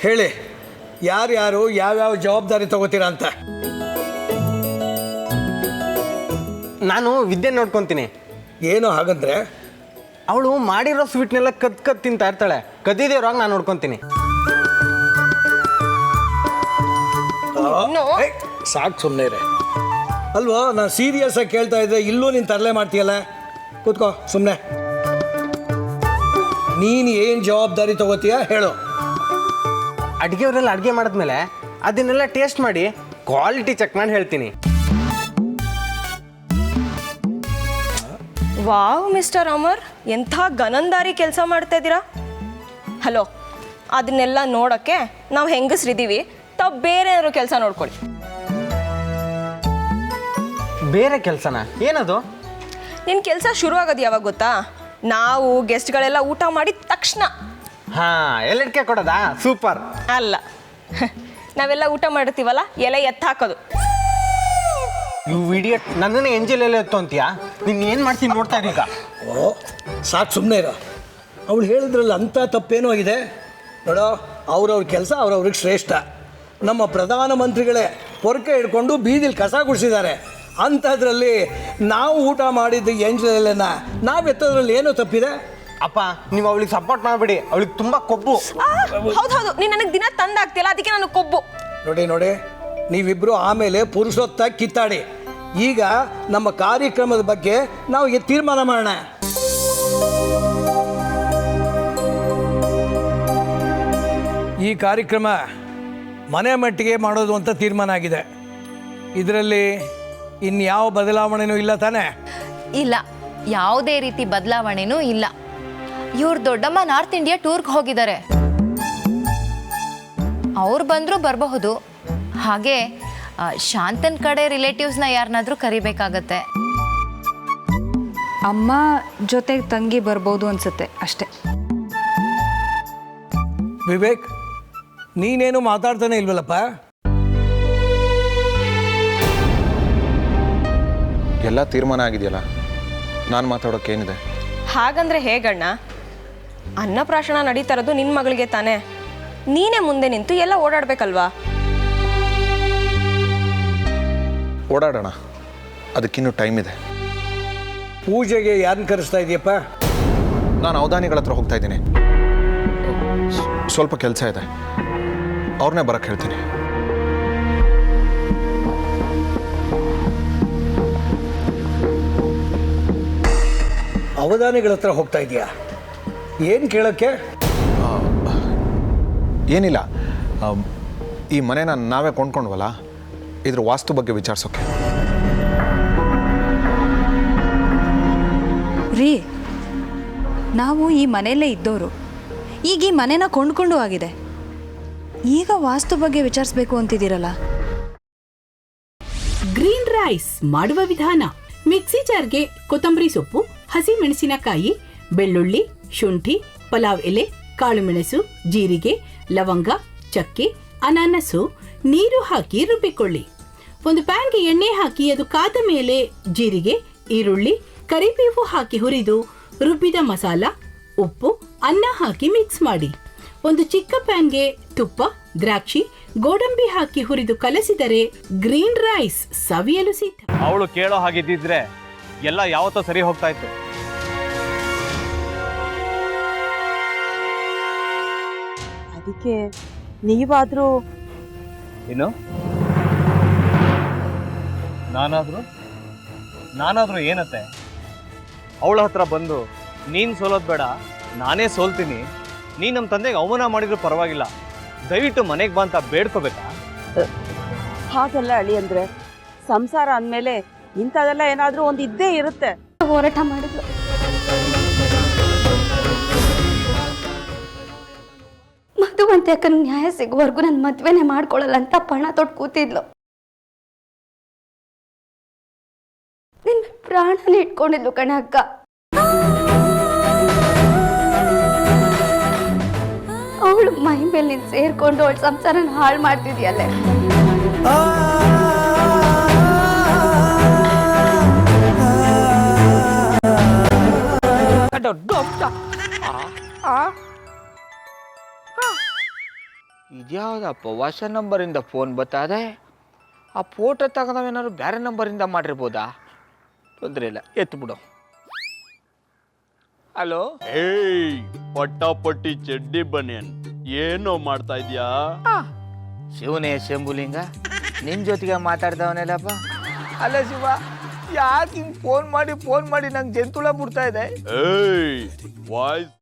ಹೇಳಿ, ಯಾರ್ಯಾರು ಯಾವ್ಯಾವ ಜವಾಬ್ದಾರಿ ತಗೋತೀರಾ ಅಂತ. ನಾನು ವಿದ್ಯೆ ನೋಡ್ಕೊತೀನಿ. ಏನು ಹಾಗಂದ್ರೆ? ಅವಳು ಮಾಡಿರೋ ಸ್ವೀಟ್ನೆಲ್ಲ ಕದ್ ತಿಂತಾ ಇರ್ತಾಳೆ. ಕದ್ದಿದೇವ್ರಾಗ ನಾನು ನೋಡ್ಕೊತೀನಿ. ಸಾಕು, ಸುಮ್ಮನೆ ಇರೆ. ಅಲ್ವೋ, ನಾನು ಸೀರಿಯಸ್ ಆಗಿ ಕೇಳ್ತಾ ಇದ್ದೆ, ಇಲ್ಲೂ ನೀನು ತರಲೆ ಮಾಡ್ತೀಯಲ್ಲ. ಕೂತ್ಕೋ ಸುಮ್ಮನೆ. ನೀನು ಏನು ಜವಾಬ್ದಾರಿ ತಗೋತೀಯ ಹೇಳು. ಅಡುಗೆಯವರೆಲ್ಲ ಅಡುಗೆ ಮಾಡಿದ್ಮೇಲೆ ಅದನ್ನೆಲ್ಲ ಟೇಸ್ಟ್ ಮಾಡಿ ಕ್ವಾಲಿಟಿ ಚೆಕ್ ಮಾಡಿ ಹೇಳ್ತೀನಿ. ವಾವ್ ಮಿಸ್ಟರ್ ಅಮರ್, ಎಂಥ ಗನಂದಾರಿ ಕೆಲಸ ಮಾಡ್ತಾ ಇದ್ದೀರಾ. ಹಲೋ, ಅದನ್ನೆಲ್ಲ ನೋಡೋಕ್ಕೆ ನಾವು ಹೆಂಗಸ್ರಿದ್ದೀವಿ, ತಾವು ಬೇರೆ ಏನಾದ್ರು ಕೆಲಸ ನೋಡ್ಕೊಳ್ಳಿ. ಬೇರೆ ಕೆಲಸನ? ಏನದು? ನಿನ್ನ ಕೆಲಸ ಶುರು ಆಗೋದು ಯಾವಾಗ ಗೊತ್ತಾ? ನಾವು ಗೆಸ್ಟ್ಗಳೆಲ್ಲ ಊಟ ಮಾಡಿದ ತಕ್ಷಣ. ಎಲ್ಲಡಿಕೆ ಕೊಡೋದಾ? ಸೂಪರ್. ಅಲ್ಲ, ನಾವೆಲ್ಲ ಊಟ ಮಾಡಿರ್ತೀವಲ್ಲ, ಎಲೆ ಎತ್ತ ಹಾಕೋದು. ಯು ಇಡಿಯಟ್, ನನ್ನನ್ನೇ ಎಂಜಲ್ ಎಲ್ಲ ಎತ್ತು ಅಂತೀಯಾ? ನೀನು ಏನು ಮಾಡ್ತೀನಿ ನೋಡ್ತಾ ಇದ್ದೀಗ. ಓ ಸಾಕು, ಸುಮ್ಮನೆ ಇರೋ. ಅವಳು ಹೇಳಿದ್ರಲ್ಲ, ಅಂಥ ತಪ್ಪೇನೋ ಇದೆ ನೋಡೋ. ಅವ್ರವ್ರ ಕೆಲಸ ಅವ್ರವ್ರಿಗೆ ಶ್ರೇಷ್ಠ. ನಮ್ಮ ಪ್ರಧಾನಮಂತ್ರಿಗಳೇ ಪೊರಕೆ ಹಿಡ್ಕೊಂಡು ಬೀದಿಲಿ ಕಸ ಗುಡಿಸಿದ್ದಾರೆ. ಅಂಥದ್ರಲ್ಲಿ ನಾವು ಊಟ ಮಾಡಿದ್ದು ಎಂಜಲೆಲ್ಲ ನಾವು ಎತ್ತೋದ್ರಲ್ಲಿ ಏನೋ ತಪ್ಪಿದೆ? ಅಪ್ಪ, ನೀವು ಅವಳಿಗೆ ಸಪೋರ್ಟ್ ಮಾಡಬೇಡಿ. ಅವಳಿಗೆ ತುಂಬ ಕೊಬ್ಬು. ಹೌದು, ನೀನು ನನಗೆ ದಿನ ತಂದಾಗ್ತಿಲ್ಲ, ಅದಕ್ಕೆ ನನಗೆ ಕೊಬ್ಬು. ನೋಡಿ, ನೀವಿಬ್ಬರು ಆಮೇಲೆ ಪುರುಷೋತ್ತಾಗಿ ಕಿತ್ತಾಡಿ. ಈಗ ನಮ್ಮ ಕಾರ್ಯಕ್ರಮದ ಬಗ್ಗೆ ನಾವು ತೀರ್ಮಾನ ಮಾಡೋಣ. ಈ ಕಾರ್ಯಕ್ರಮ ಮನೆ ಮಟ್ಟಿಗೆ ಮಾಡೋದು ಅಂತ ತೀರ್ಮಾನ ಆಗಿದೆ. ಇದರಲ್ಲಿ ಇನ್ಯಾವ ಬದಲಾವಣೆನೂ ಇಲ್ಲ ತಾನೇ? ಇಲ್ಲ, ಯಾವುದೇ ರೀತಿ ಬದಲಾವಣೆನೂ ಇಲ್ಲ. ಇವ್ರ ದೊಡ್ಡಮ್ಮ ನಾರ್ತ್ ಇಂಡಿಯಾ ಟೂರ್ಗೆ ಹೋಗಿದ್ದಾರೆ. ಅವ್ರು ಬಂದರೂ ಬರಬಹುದು. ಹಾಗೆ ಶಾಂತನ್ ಕಡೆ ರಿಲೇಟಿವ್ಸ್ನ ಯಾರನ್ನಾದ್ರೂ ಕರಿಬೇಕಾಗತ್ತೆ. ಅಮ್ಮ ಜೊತೆಗೆ ತಂಗಿ ಬರ್ಬೋದು ಅನ್ಸುತ್ತೆ ಅಷ್ಟೇ. ವಿವೇಕ್, ನೀನೇನು ಮಾತಾಡ್ತಾನೆ ಇಲ್ವಲ್ಲಪ್ಪ? ಎಲ್ಲ ತೀರ್ಮಾನ ಆಗಿದೆಯಲ್ಲ, ನಾನು ಮಾತಾಡೋಕ್ಕೇನಿದೆ? ಹಾಗಂದ್ರೆ ಹೇಗಣ್ಣ? ಅನ್ನಪ್ರಾಶನ ನಡೀತಾ ಇರೋದು ನಿನ್ನ ಮಗಳಿಗೆ ತಾನೇ. ನೀನೇ ಮುಂದೆ ನಿಂತು ಎಲ್ಲ ಓಡಾಡ್ಬೇಕಲ್ವಾ? ಓಡಾಡೋಣ, ಅದಕ್ಕಿನ್ನೂ ಟೈಮ್ ಇದೆ. ಪೂಜೆಗೆ ಯಾರನ್ನ ಕರೆಸ್ತಾ ಇದೆಯಪ್ಪ? ನಾನು ಅವಧಾನಿಗಳ ಹತ್ರ ಹೋಗ್ತಾ ಇದ್ದೀನಿ. ಸ್ವಲ್ಪ ಕೆಲಸ ಇದೆ, ಅವ್ರನ್ನೇ ಬರಕ್ಕೆ ಹೇಳ್ತೀನಿ. ಅವಧಾನಿಗಳ ಹತ್ರ ಹೋಗ್ತಾ ಇದೆಯಾ? ಏನು ಕೇಳೋಕ್ಕೆ? ಏನಿಲ್ಲ, ಈ ಮನೆನ ನಾವೇ ಕೊಂಡ್ಕೊಂಡ್ವಲ್ಲ, ಇದ್ರ ವಾಸ್ತು ಬಗ್ಗೆ ವಿಚಾರಿಸೋಕೆ. ರೀ, ನಾವು ಈ ಮನೆಯಲ್ಲೇ ಇದ್ದವರು. ಈಗ ಈ ಮನೆನ ಕೊಂಡ್ಕೊಂಡು ಆಗಿದೆ. ಈಗ ವಾಸ್ತು ಬಗ್ಗೆ ವಿಚಾರಿಸ್ಬೇಕು ಅಂತಿದ್ದೀರಲ್ಲ? ಗ್ರೀನ್ ರೈಸ್ ಮಾಡುವ ವಿಧಾನ: ಮಿಕ್ಸಿ ಜಾರ್ಗೆ ಕೊತ್ತಂಬರಿ ಸೊಪ್ಪು, ಹಸಿ ಮೆಣಸಿನಕಾಯಿ, ಬೆಳ್ಳುಳ್ಳಿ, ಶುಂಠಿ, ಪಲಾವ್ ಎಲೆ, ಕಾಳುಮೆಣಸು, ಜೀರಿಗೆ, ಲವಂಗ, ಚಕ್ಕೆ, ಅನಾನಸು, ನೀರು ಹಾಕಿ ರುಬ್ಬಿಕೊಳ್ಳಿ. ಒಂದು ಪ್ಯಾನ್ಗೆ ಎಣ್ಣೆ ಹಾಕಿ ಅದು ಕಾದ ಮೇಲೆ ಜೀರಿಗೆ, ಈರುಳ್ಳಿ, ಕರಿಬೇವು ಹಾಕಿ ಹುರಿದು ರುಬ್ಬಿದ ಮಸಾಲ, ಉಪ್ಪು, ಅನ್ನ ಹಾಕಿ ಮಿಕ್ಸ್ ಮಾಡಿ. ಒಂದು ಚಿಕ್ಕ ಪ್ಯಾನ್ಗೆ ತುಪ್ಪ, ದ್ರಾಕ್ಷಿ, ಗೋಡಂಬಿ ಹಾಕಿ ಹುರಿದು ಕಲಸಿದರೆ ಗ್ರೀನ್ ರೈಸ್ ಸವಿಯಲು ಸಿದ್ಧ. ಅವಳು ಕೇಳೋ ಹಾಗಿದ್ದಿದ್ರೆ ಎಲ್ಲ ಯಾವತ್ತೋ ಸರಿ ಹೋಗ್ತಾ ಇತ್ತು. ಅದಕ್ಕೆ ನೀವಾದ್ರೂ ಏನು? ನಾನಾದ್ರೂ ಏನತ್ತೆ? ಅವಳ ಹತ್ರ ಬಂದು ನೀನು ಸೋಲೋದು ಬೇಡ, ನಾನೇ ಸೋಲ್ತೀನಿ, ನೀನು ನಮ್ಮ ತಂದೆಗೆ ಅವಮಾನ ಮಾಡಿದ್ರು ಪರವಾಗಿಲ್ಲ, ದಯವಿಟ್ಟು ಮನೆಗೆ ಬಾ ಅಂತ ಬೇಡ್ಕೋಬೇಕಾ? ಹಾಗೆಲ್ಲ ಅಳಿ ಅಂದ್ರೆ ಸಂಸಾರ ಅಂದಮೇಲೆ ಇಂಥದೆಲ್ಲ ಏನಾದ್ರೂ ಒಂದು ಇದ್ದೇ ಇರುತ್ತೆ. ಹೋರಾಟ ಮಾಡಿದ್ಲು. ಮಧುವಂತೆ ಅಕ್ಕನ ನ್ಯಾಯ ಸಿಗುವವರೆಗೂ ನನ್ನ ಮದ್ವೆನೆ ಮಾಡ್ಕೊಳ್ಳಲ್ಲ ಅಂತ ಪಣ ತೊಟ್ಟು ಕೂತಿದ್ಲು. ನಿನ್ನ ಪ್ರಾಣನ ಇಟ್ಕೊಂಡಿದ್ಲು ಕಣೆ ಅಕ್ಕ. ಅವಳು ಮೈ ಮೇಲೆ ನೀನು ಸೇರ್ಕೊಂಡು ಅವಳ ಸಂಸಾರನ ಹಾಳು ಮಾಡ್ತಿದ್ಯಲ್ಲೇ. ಇದ್ಯಾವುದಪ್ಪ ಹೊಸ ನಂಬರಿಂದ ಫೋನ್ ಬತ್ತದೆ. ಆ ಫೋಟೋ ತಗೊಂಡವೇನಾದ್ರು ಬೇರೆ ನಂಬರಿಂದ ಮಾಡಿರ್ಬೋದಾ? ತೊಂದರೆ ಇಲ್ಲ, ಎತ್ತು ಬಿಡು. ಹಲೋ, ಏಯ್ ಪಟ್ಟಾಪಟ್ಟಿ ಚಡ್ಡಿ ಬನಿಯನ್, ಏನೋ ಮಾಡ್ತಾ ಇದ್ಯಾ? ಶಿವನೇ ಶಂಭುಲಿಂಗ, ನಿನ್ನ ಜೊತೆಗೆ ಮಾತಾಡ್ದವನೇಲಪ್ಪ. ಅಲ್ಲ ಶಿವ, ಯಾಕೆ ಹಿಂಗೆ ಫೋನ್ ಮಾಡಿ ನಂಗೆ ಜಂತುಳ ಬಿಡ್ತಾ ಇದೆ? ಏಯ್ ವಾಯ್ಸ್